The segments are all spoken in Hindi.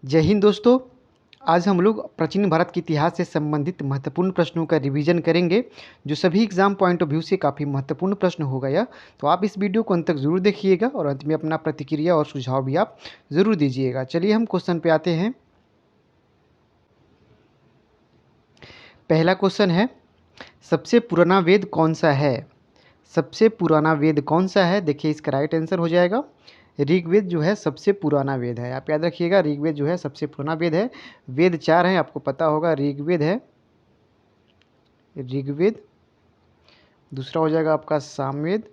जय हिंद दोस्तों। आज हम लोग प्राचीन भारत के इतिहास से संबंधित महत्वपूर्ण प्रश्नों का रिवीजन करेंगे, जो सभी एग्जाम पॉइंट ऑफ व्यू से काफ़ी महत्वपूर्ण प्रश्न होगा। यह तो आप इस वीडियो को अंत तक जरूर देखिएगा और अंत में अपना प्रतिक्रिया और सुझाव भी आप ज़रूर दीजिएगा। चलिए हम क्वेश्चन पे आते हैं। पहला क्वेश्चन है, सबसे पुराना वेद कौन सा है? सबसे पुराना वेद कौन सा है? देखिए, इसका राइट आंसर हो जाएगा ऋग्वेद जो है सबसे पुराना वेद है। आप याद रखिएगा, ऋग्वेद जो है सबसे पुराना वेद है। वेद चार हैं, आपको पता होगा। ऋग्वेद है, ऋग्वेद, दूसरा हो जाएगा आपका सामवेद,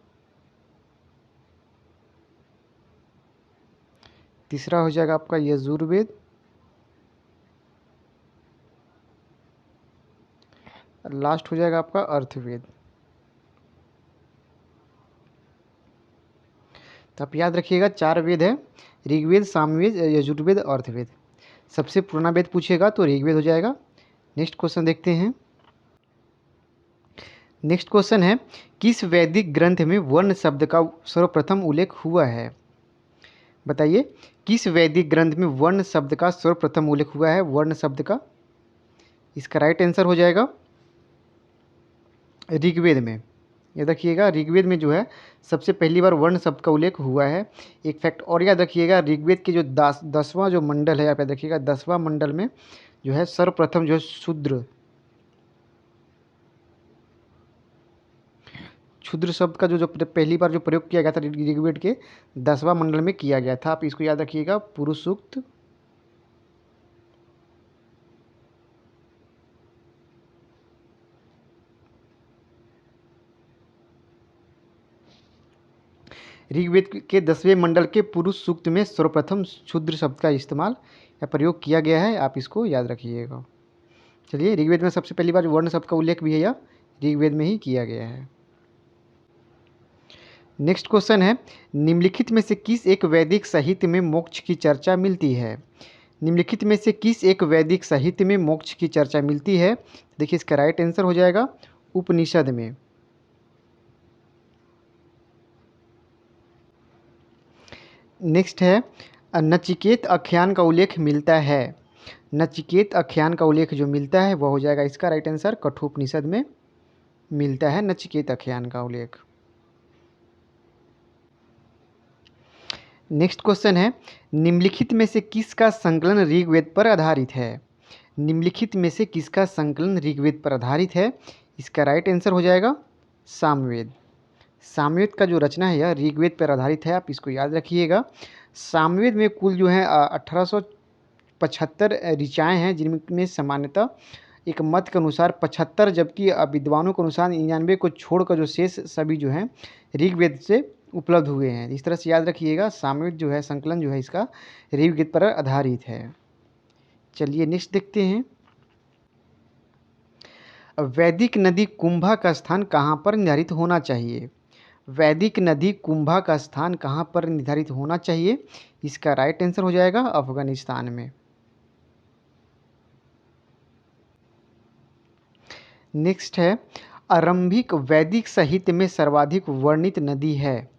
तीसरा हो जाएगा आपका यजुर्वेद, और लास्ट हो जाएगा आपका अर्थवेद। तो आप याद रखिएगा, चार वेद है, ऋग्वेद, सामवेद, यजुर्वेद, अर्थवेद। सबसे पुराना वेद पूछेगा तो ऋग्वेद हो जाएगा। नेक्स्ट क्वेश्चन देखते हैं। नेक्स्ट क्वेश्चन है, किस वैदिक ग्रंथ में वर्ण शब्द का सर्वप्रथम उल्लेख हुआ है? बताइए, किस वैदिक ग्रंथ में वर्ण शब्द का सर्वप्रथम उल्लेख हुआ है? वर्ण शब्द का, इसका राइट आंसर हो जाएगा ऋग्वेद में। याद रखिएगा, ऋग्वेद में जो है सबसे पहली बार वर्ण शब्द का उल्लेख हुआ है। एक फैक्ट और याद रखिएगा, ऋग्वेद के जो दसवां जो मंडल है, आप याद रखिएगा, 10वां मंडल में जो है सर्वप्रथम जो है शूद्र क्षुद्र शब्द का जो पहली बार जो प्रयोग किया गया था ऋग्वेद के 10वां मंडल में किया गया था। आप इसको याद रखिएगा, पुरुष सूक्त। ऋग्वेद के 10वें मंडल के पुरुष सूक्त में सर्वप्रथम क्षुद्र शब्द का इस्तेमाल या प्रयोग किया गया है। आप इसको याद रखिएगा। चलिए, ऋग्वेद में सबसे पहली बार वर्ण शब्द का उल्लेख भी है, या ऋग्वेद में ही किया गया है। नेक्स्ट क्वेश्चन है, निम्नलिखित में से किस एक वैदिक साहित्य में मोक्ष की चर्चा मिलती है? निम्नलिखित में से किस एक वैदिक साहित्य में मोक्ष की चर्चा मिलती है? देखिए, इसका राइट आंसर हो जाएगा उपनिषद में। नेक्स्ट है, नचिकेत आख्यान का उल्लेख मिलता है। नचिकेत आख्यान का उल्लेख जो मिलता है वह हो जाएगा इसका राइट आंसर कठोपनिषद में मिलता है नचिकेत आख्यान का उल्लेख। नेक्स्ट क्वेश्चन है, निम्नलिखित में से किसका संकलन ऋग्वेद पर आधारित है? निम्नलिखित में से किसका संकलन ऋग्वेद पर आधारित है? इसका राइट आंसर हो जाएगा सामवेद। सामवेद का जो रचना है यह ऋग्वेद पर आधारित है। आप इसको याद रखिएगा। सामवेद में कुल जो है 1875 ऋचाएँ हैं, जिनमें सामान्यतः एक मत के अनुसार 75, जबकि विद्वानों के अनुसार 99 को छोड़कर जो शेष सभी जो हैं ऋग्वेद से उपलब्ध हुए हैं। इस तरह से याद रखिएगा, सामवेद जो है संकलन जो है इसका ऋग्वेद पर आधारित है। चलिए नेक्स्ट देखते हैं। वैदिक नदी कुंभा का स्थान कहाँ पर निर्धारित होना चाहिए? वैदिक नदी कुंभा का स्थान कहाँ पर निर्धारित होना चाहिए? इसका राइट आंसर हो जाएगा अफगानिस्तान में। नेक्स्ट है, आरंभिक वैदिक साहित्य में सर्वाधिक वर्णित नदी है।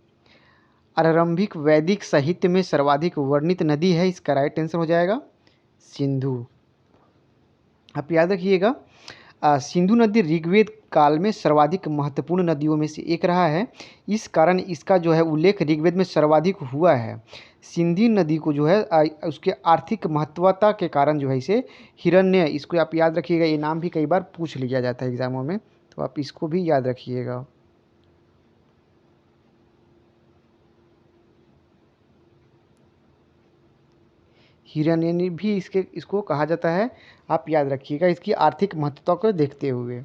आरंभिक वैदिक साहित्य में सर्वाधिक वर्णित नदी है, इसका राइट आंसर हो जाएगा सिंधु। आप याद रखिएगा, सिंधु नदी ऋग्वेद काल में सर्वाधिक महत्वपूर्ण नदियों में से एक रहा है। इस कारण इसका जो है उल्लेख ऋग्वेद में सर्वाधिक हुआ है। सिंधु नदी को जो है उसके आर्थिक महत्वता के कारण जो है इसे हिरण्य, इसको आप याद रखिएगा, ये नाम भी कई बार पूछ लिया जाता है एग्जामों में, तो आप इसको भी याद रखिएगा। हिरण्य भी इसको कहा जाता है। आप याद रखिएगा इसकी आर्थिक महत्वता को देखते हुए।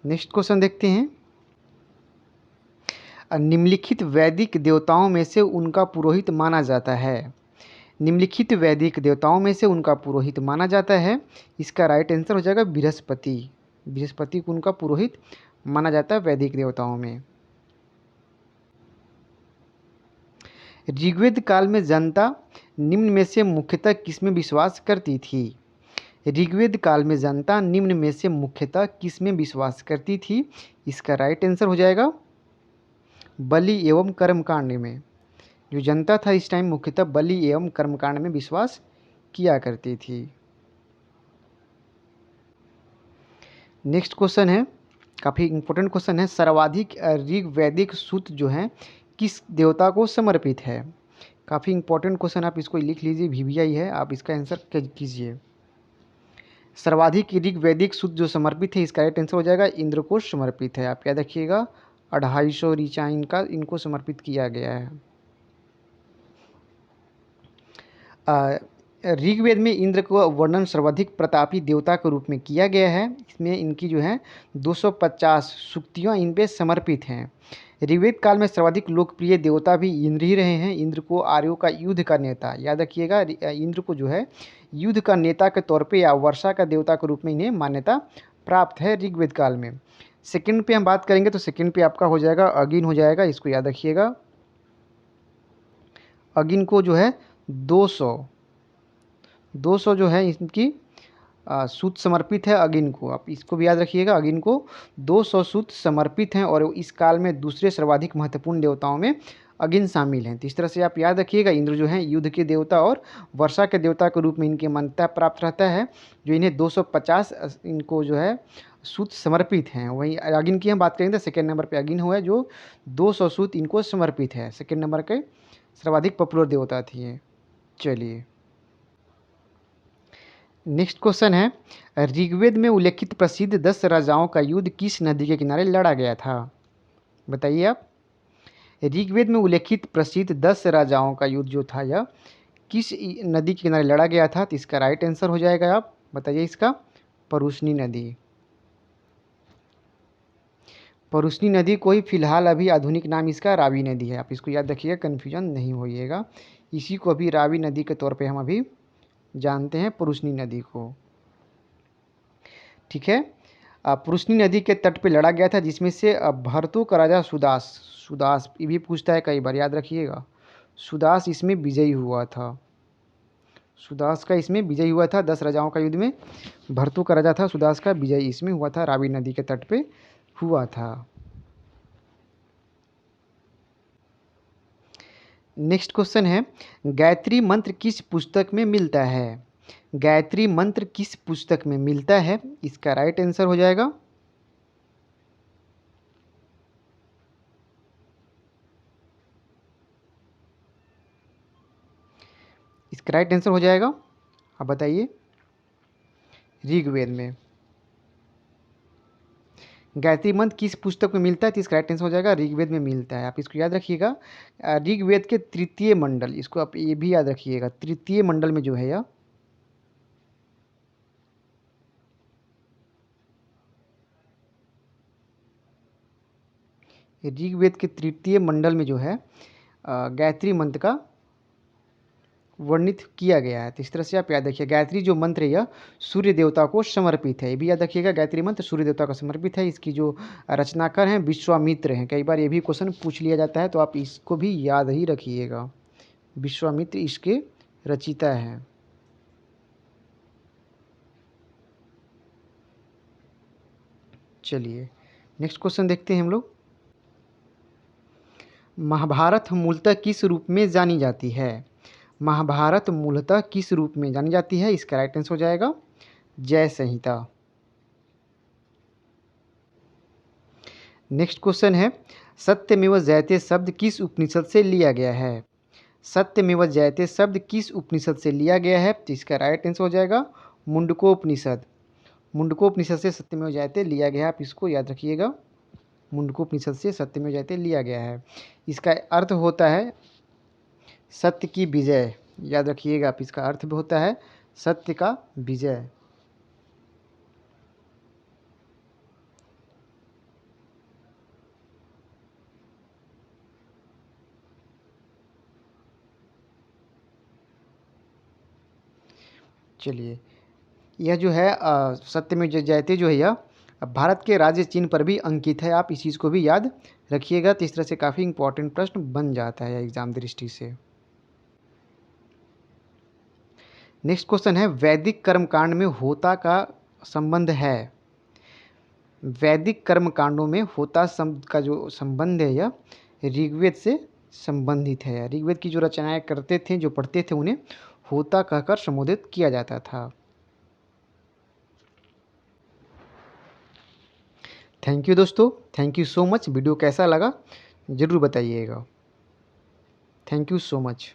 नेक्स्ट क्वेश्चन देखते हैं। निम्नलिखित वैदिक देवताओं में से उनका पुरोहित माना जाता है। निम्नलिखित वैदिक देवताओं में से उनका पुरोहित माना जाता है। इसका राइट आंसर हो जाएगा बृहस्पति। बृहस्पति को उनका पुरोहित माना जाता है वैदिक देवताओं में। ऋग्वेद काल में जनता निम्न में से मुख्यतः किसमें विश्वास करती थी? ऋग्वेद काल में जनता निम्न में से मुख्यतः किसमें विश्वास करती थी? इसका राइट आंसर हो जाएगा बलि एवं कर्मकांड में। जो जनता था इस टाइम मुख्यतः बलि एवं कर्मकांड में विश्वास किया करती थी। नेक्स्ट क्वेश्चन है, काफ़ी इंपॉर्टेंट क्वेश्चन है, सर्वाधिक ऋग वैदिक सूत्र जो है किस देवता को समर्पित है। काफ़ी इंपॉर्टेंट क्वेश्चन, आप इसको लिख लीजिए, VVI है, आप इसका आंसर कीजिए। सर्वाधिक ऋग वैदिक सूत्र जो समर्पित है, इसका राइट आंसर हो जाएगा इंद्र को समर्पित है। आप याद रखिएगा 250 ऋचा इनको समर्पित किया गया है। ऋग्वेद में इंद्र को वर्णन सर्वाधिक प्रतापी देवता के रूप में किया गया है। इसमें इनकी जो है 250 सूक्तियाँ इन पे समर्पित हैं। ऋग्वेद काल में सर्वाधिक लोकप्रिय देवता भी इंद्र ही रहे हैं। इंद्र को आर्यों का युद्ध का नेता, याद रखिएगा, इंद्र को जो है युद्ध का नेता के तौर पे या वर्षा का देवता के रूप में इन्हें मान्यता प्राप्त है ऋग्वेद काल में। सेकंड पे हम बात करेंगे तो सेकंड पे आपका हो जाएगा अगिन हो जाएगा, इसको याद रखिएगा। अगिन को जो है 200 जो है इनकी सूत समर्पित है अगिन को। आप इसको भी याद रखिएगा, अगिन को 200 सूत समर्पित हैं और इस काल में दूसरे सर्वाधिक महत्वपूर्ण देवताओं में अगिन शामिल हैं। तो इस तरह से आप याद रखिएगा, इंद्र जो हैं युद्ध के देवता और वर्षा के देवता के रूप में इनकी मान्यता प्राप्त रहता है, जो इन्हें 250 इनको जो है सूत समर्पित हैं। वहीं अगिन की हम बात करेंगे तो सेकेंड नंबर पर अगिन हुआ है, जो 200 सूत इनको समर्पित है। सेकेंड नंबर के सर्वाधिक पॉपुलर देवता थी ये। चलिए नेक्स्ट क्वेश्चन है, ऋग्वेद में उल्लेखित प्रसिद्ध 10 राजाओं का युद्ध किस नदी के किनारे लड़ा गया था। बताइए आप, ऋग्वेद में उल्लेखित प्रसिद्ध 10 राजाओं का युद्ध जो था यह किस नदी के किनारे लड़ा गया था। तो इसका राइट आंसर हो जाएगा, आप बताइए इसका, परुष्णी नदी। परुष्णी नदी को ही फिलहाल अभी आधुनिक नाम इसका रावी नदी है। आप इसको याद रखिएगा, कन्फ्यूजन नहीं होइएगा। इसी को अभी रावी नदी के तौर पे हम अभी जानते हैं, परुष्णी नदी को। ठीक है, परुष्णी नदी के तट पे लड़ा गया था, जिसमें से भरतु का राजा सुदास ये भी पूछता है कई बार, याद रखिएगा, सुदास इसमें विजयी हुआ था। सुदास का इसमें विजयी हुआ था 10 राजाओं का युद्ध में। भरतु का राजा था, सुदास का विजयी इसमें हुआ था, रावी नदी के तट पे हुआ था। नेक्स्ट क्वेश्चन है, गायत्री मंत्र किस पुस्तक में मिलता है। गायत्री मंत्र किस पुस्तक में मिलता है। इसका राइट आंसर हो जाएगा, इसका राइट आंसर हो जाएगा, आप बताइए, ऋग्वेद में। गायत्री मंत्र किस पुस्तक में मिलता है, तो इसका राइट आंसर हो जाएगा ऋग्वेद में मिलता है। आप इसको याद रखिएगा, ऋग्वेद के तृतीय मंडल, इसको आप ये भी याद रखिएगा, तृतीय मंडल में जो है यह ऋग्वेद के तृतीय मंडल में जो है गायत्री मंत्र का वर्णित किया गया है। तो इस तरह से आप याद रखिए, गायत्री जो मंत्र है यह सूर्य देवता को समर्पित है। ये भी याद रखिएगा, गायत्री मंत्र सूर्य देवता को समर्पित है। इसकी जो रचनाकार हैं विश्वामित्र हैं। कई बार ये भी क्वेश्चन पूछ लिया जाता है, तो आप इसको भी याद ही रखिएगा, विश्वामित्र इसके रचिता हैं। चलिए नेक्स्ट क्वेश्चन देखते हैं हम लोग। महाभारत मूलतः किस रूप में जानी जाती है। महाभारत मूलतः किस रूप में जानी जाती है। इसका राइट आंसर हो जाएगा जय संहिता। नेक्स्ट क्वेश्चन है, सत्यमेव जयते शब्द किस उपनिषद से लिया गया है। सत्यमेव जयते शब्द किस उपनिषद से लिया गया है। तो इसका राइट आंसर हो जाएगा मुंडकोपनिषद। मुंडकोपनिषद से सत्यमेव जयते लिया गया है। आप इसको याद रखिएगा, मुंडकोपनिषद से सत्यमेव जयते लिया गया है। इसका अर्थ होता है सत्य की विजय। याद रखिएगा, आप इसका अर्थ भी होता है सत्य का विजय। चलिए, यह जो है सत्यमेव जयते जो है यह भारत के राज्य चिन्ह पर भी अंकित है। आप इस चीज़ को भी याद रखिएगा। तो इस तरह से काफ़ी इंपॉर्टेंट प्रश्न बन जाता है एग्जाम दृष्टि से। नेक्स्ट क्वेश्चन है, वैदिक कर्मकांड में होता का संबंध है। वैदिक कर्मकांडों में होता का जो संबंध है यह ऋग्वेद से संबंधित है। ऋग्वेद की जो रचनाएं करते थे, जो पढ़ते थे, उन्हें होता कहकर संबोधित किया जाता था। थैंक यू दोस्तों, thank you so much. Video कैसा लगा ज़रूर बताइएगा। Thank you so much.